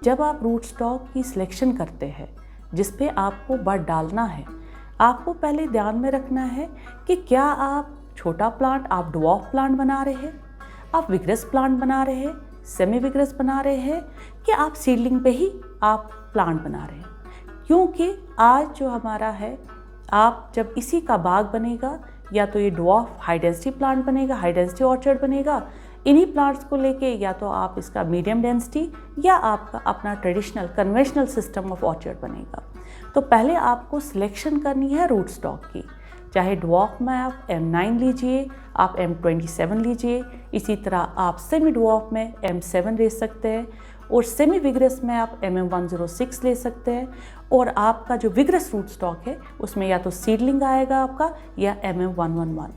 जब आप root stock की सिलेक्शन करते हैं जिस पे आपको बड डालना है, आपको पहले ध्यान में रखना है कि क्या आप छोटा प्लांट, आप ड्वार्फ प्लांट बना रहे हैं, आप विग्रस प्लांट बना रहे हैं, सेमी विग्रस बना रहे हैं, कि आप सीडलिंग पे ही आप प्लांट बना रहे हैं। क्योंकि आज जो हमारा है, आप जब इसी का बाग बनेगा, या तो ये ड्वार्फ हाई डेंसिटी प्लांट बनेगा, हाई डेंसिटी ऑर्चर्ड बनेगा, इन्हीं प्लांट्स को लेके या तो आप इसका मीडियम डेंसिटी या आपका अपना traditional conventional system of orchard बनेगा। तो पहले आपको सिलेक्शन करनी है रूट स्टॉक की। चाहे ड्वार्फ में आप M9 लीजिए, आप M27 लीजिए, इसी तरह आप सेमी ड्वार्फ में M7 ले सकते हैं, और सेमी विग्रस में आप MM106 ले सकते हैं। और आपका जो विग्रस रूट स्टॉक है उसमें या तो सीडलिंग आएगा आपका या MM111।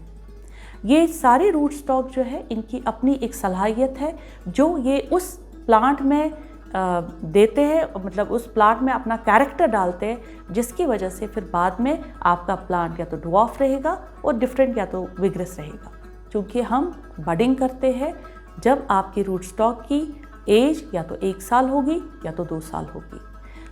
ये सारे रूट स्टॉक जो है इनकी अपनी एक सलाहियत है जो ये उस प्लांट में देते हैं, मतलब उस प्लांट में अपना कैरेक्टर डालते हैं, जिसकी वजह से फिर बाद में आपका प्लांट या तो ड्वार्फ रहेगा और डिफरेंट या तो विग्रस रहेगा। क्योंकि हम बडिंग करते हैं जब आपकी रूट स्टॉक की एज या तो 1 साल होगी या तो 2 साल होगी।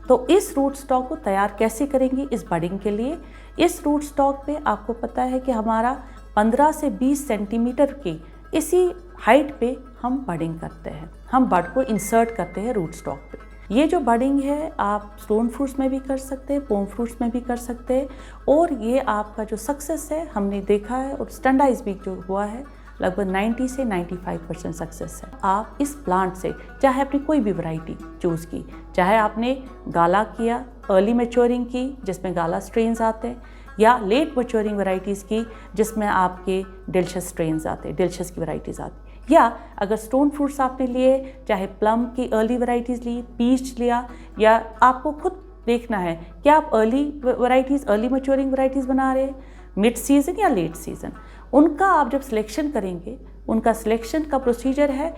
तो इस रूट स्टॉक को तैयार कैसे करेंगे इस बडिंग के लिए? इस रूट स्टॉक पे आपको पता है कि हमारा 15 से 20 सेंटीमीटर की इसी हाइट पे हम बडिंग करते हैं, हम बड को इंसर्ट करते हैं रूट स्टॉक पे। ये जो बडिंग है आप स्टोन फ्रूट्स में भी कर सकते हैं, पोम फ्रूट्स में भी कर सकते हैं, और ये आपका जो सक्सेस है हमने देखा है, और स्टैंडाइज भी जो हुआ है लगभग 90 से 95% सक्सेस है। आप इस प्लांट से चाहे अपनी कोई भी वैरायटी चूज़ की, चाहे आपने गाला किया, अर्ली मैच्योरिंग की जिसमें गाला स्ट्रेन्स आते हैं, या लेट मैच्योरिंग वैरायटीज़ की जिसमें आपके डिलीशियस स्ट्रेन्स आते हैं, डिलीशियस की वैरायटीज़ आती हैं, या अगर स्टोन फ्रूट्स आपने लिए, चाहे प्लम की अर्ली वैरायटीज़ ली, पीच लिया, या आपको खुद देखना है कि आप early varieties, early maturing varieties बना रहे हैं, मिड सीज़न या लेट सीज़न, उनका आप जब सिलेक्शन करेंगे, उनका सिलेक्शन का प्रोसीजर है,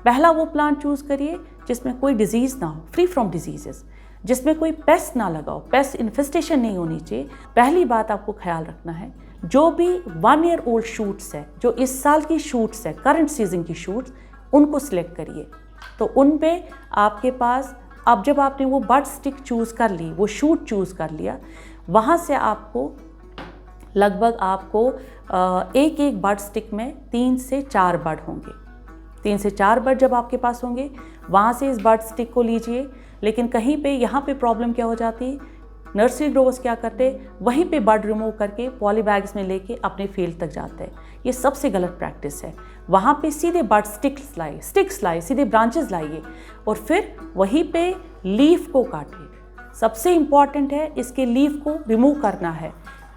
पहला वो प्लांट चूज़ करिए जिसमें कोई डिजीज़ ना हो, फ्री फ्रॉम डिजीज़ेस, जिसमें कोई पेस्ट ना लगाओ, पेस्ट इन्फेस्टेशन नहीं होनी चाहिए। पहली बात आपको ख्याल रखना है, जो भी 1 ईयर ओल्ड शूट्स है, जो इस साल की शूट्स है, करंट सीजन की शूट्स, उनको सिलेक्ट करिए। तो उन पे आपके पास अब जब आपने वो बड स्टिक चूज़ कर ली, वो शूट चूज़ कर लिया, वहाँ से आपको लगभग आपको एक एक बड स्टिक में 3 से 4 बड होंगे। 3 से 4 बड जब आपके पास होंगे, वहाँ से इस बड स्टिक को लीजिए। लेकिन कहीं पे यहाँ पे प्रॉब्लम क्या हो जाती है, नर्सरी ग्रोवर्स क्या करते हैं, वहीं पे बड रिमूव करके पॉली बैग्स में लेके अपने फील्ड तक जाते हैं। ये सबसे गलत प्रैक्टिस है। वहाँ पे सीधे बड स्टिक्स लाइए, सीधे ब्रांचेस लाइए, और फिर वहीं पे लीफ को काटिए। सबसे इम्पॉर्टेंट है इसके लीफ को रिमूव करना है,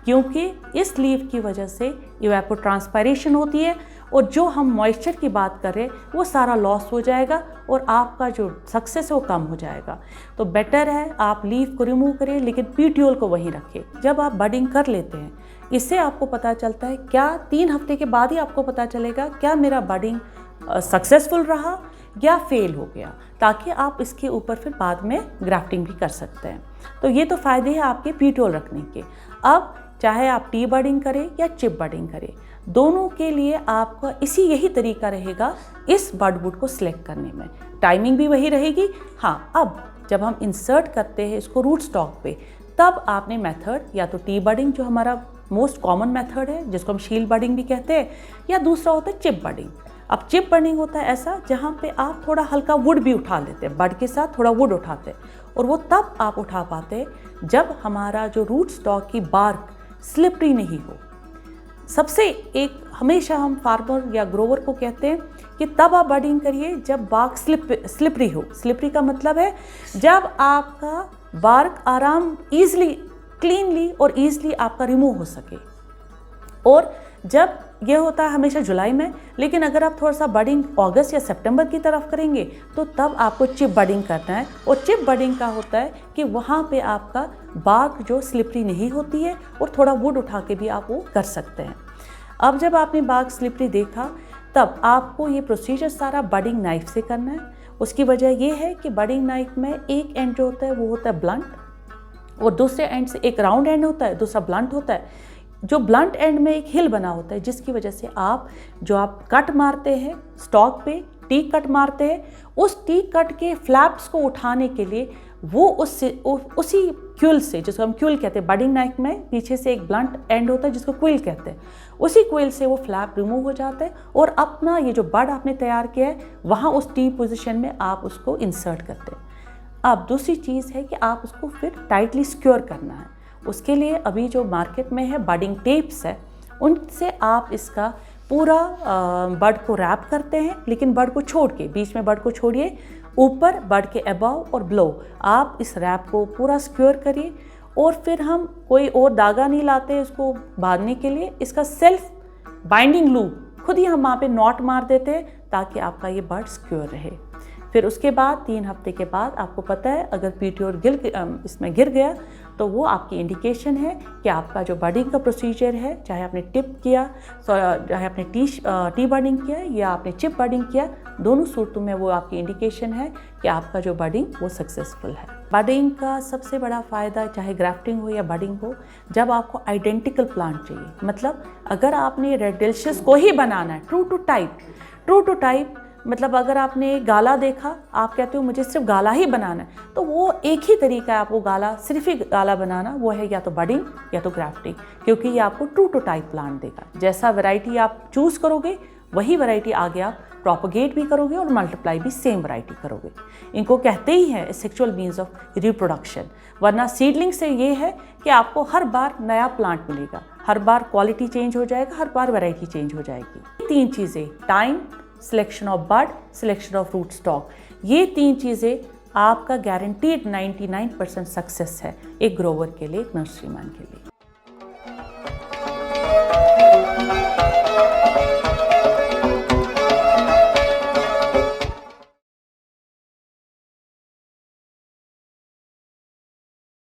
क्योंकि इस लीफ की वजह से इवेपोट्रांसपायरेशन होती है, और जो हम मॉइस्चर की बात कर रहे हैं वो सारा लॉस हो जाएगा, और आपका जो सक्सेस है वो कम हो जाएगा। तो बेटर है आप लीफ को रिमूव करें, लेकिन पीट्यूल को वहीं रखें। जब आप बडिंग कर लेते हैं, इससे आपको पता चलता है, क्या 3 हफ्ते के बाद ही आपको पता चलेगा क्या मेरा बडिंग सक्सेसफुल रहा या फेल हो गया, ताकि आप इसके ऊपर फिर बाद में ग्राफ्टिंग भी कर सकते हैं। तो ये तो फ़ायदे हैं आपके पीट्यूल रखने के। अब चाहे आप टी बडिंग करें या चिप बडिंग करें, दोनों के लिए आपका यही तरीका रहेगा इस बडवुड को सिलेक्ट करने में। टाइमिंग भी वही रहेगी। हाँ, अब जब हम इंसर्ट करते हैं इसको रूट स्टॉक पे, तब आपने मेथड या तो टी बडिंग जो हमारा मोस्ट कॉमन मेथड है, जिसको हम शील्ड बडिंग भी कहते हैं, या दूसरा होता है चिप बडिंग। अब चिप बडिंग होता है ऐसा जहाँ पे आप थोड़ा हल्का वुड भी उठा लेते हैं, बड के साथ थोड़ा वुड उठाते हैं, और वो तब आप उठा पाते हैं जब हमारा जो रूट स्टॉक की बार्क स्लिपरी नहीं हो। सबसे एक हमेशा हम फार्मर या ग्रोवर को कहते हैं कि तब आप बडिंग करिए जब बाग स्लिपरी हो। स्लिपरी का मतलब है जब आपका बार्क आराम ईजिली, क्लीनली और ईजिली आपका रिमूव हो सके। और जब ये होता है हमेशा जुलाई में, लेकिन अगर आप थोड़ा सा बडिंग अगस्त या सितंबर की तरफ करेंगे तो तब आपको चिप बडिंग करना है। और चिप बडिंग का होता है कि वहाँ पे आपका बाग जो स्लिपरी नहीं होती है और थोड़ा वुड उठा के भी आप वो कर सकते हैं। अब जब आपने बाग स्लिपरी देखा तब आपको ये प्रोसीजर सारा बडिंग नाइफ से करना है। उसकी वजह ये है कि बडिंग नाइफ में एक एंड जो होता है वो होता है ब्लंट और दूसरे एंड से एक राउंड एंड होता है, दूसरा ब्लंट होता है। जो ब्लंट एंड में एक हिल बना होता है जिसकी वजह से आप कट मारते हैं स्टॉक पे, टी कट मारते हैं, उस टी कट के फ्लैप्स को उठाने के लिए वो उसी क्विल से, जिसको हम क्विल कहते हैं, बडिंग नाइफ में पीछे से एक ब्लंट एंड होता है जिसको क्विल कहते हैं, उसी क्विल से वो फ्लैप रिमूव हो जाता है और अपना ये जो बड आपने तैयार किया है वहाँ उस टी पोजिशन में आप उसको इंसर्ट करते हैं। अब दूसरी चीज़ है कि आप उसको फिर टाइटली सिक्योर करना है। उसके लिए अभी जो मार्केट में है बडिंग टेप्स है, उनसे आप इसका पूरा बड को रैप करते हैं, लेकिन बड को छोड़ के, बीच में बड को छोड़िए, ऊपर बड के अबव और बिलो आप इस रैप को पूरा सिक्योर करिए। और फिर हम कोई और धागा नहीं लाते इसको बांधने के लिए, इसका सेल्फ बाइंडिंग लूप खुद ही हम वहाँ पे नॉट मार देते हैं ताकि आपका ये बड सिक्योर रहे। फिर उसके बाद 3 हफ्ते के बाद आपको पता है अगर पीटीओर इसमें गिर गया तो वो आपकी इंडिकेशन है कि आपका जो बडिंग का प्रोसीजर है, चाहे आपने टिप किया, चाहे आपने टी बडिंग किया या आपने चिप बडिंग किया, दोनों सूरतों में वो आपकी इंडिकेशन है कि आपका जो बडिंग वो सक्सेसफुल है। बडिंग का सबसे बड़ा फ़ायदा चाहे ग्राफ्टिंग हो या बडिंग हो, जब आपको आइडेंटिकल प्लांट चाहिए, मतलब अगर आपने रेड डिलीशियस को ही बनाना है ट्रू टू टाइप, मतलब अगर आपने गाला देखा, आप कहते हो मुझे सिर्फ गाला ही बनाना है, तो वो एक ही तरीका है आपको गाला, सिर्फ ही गाला बनाना, वो है या तो बडिंग या तो ग्राफ्टिंग, क्योंकि ये आपको ट्रू टू टाइप प्लांट देगा। जैसा वैरायटी आप चूज़ करोगे वही वैरायटी आगे आप प्रोपोगेट भी करोगे और मल्टीप्लाई भी सेम वैरायटी करोगे। इनको कहते ही है सेक्सुअल मीन्स ऑफ रिप्रोडक्शन, वरना सीडलिंग से ये है कि आपको हर बार नया प्लांट मिलेगा, हर बार क्वालिटी चेंज हो जाएगा, हर बार वैरायटी चेंज हो जाएगी। 3 चीज़ें, time, selection of bud, selection of rootstock, ये 3 चीज़ें आपका गारंटीड 99% सक्सेस है एक ग्रोवर के लिए, एक नर्सरी मैन के लिए।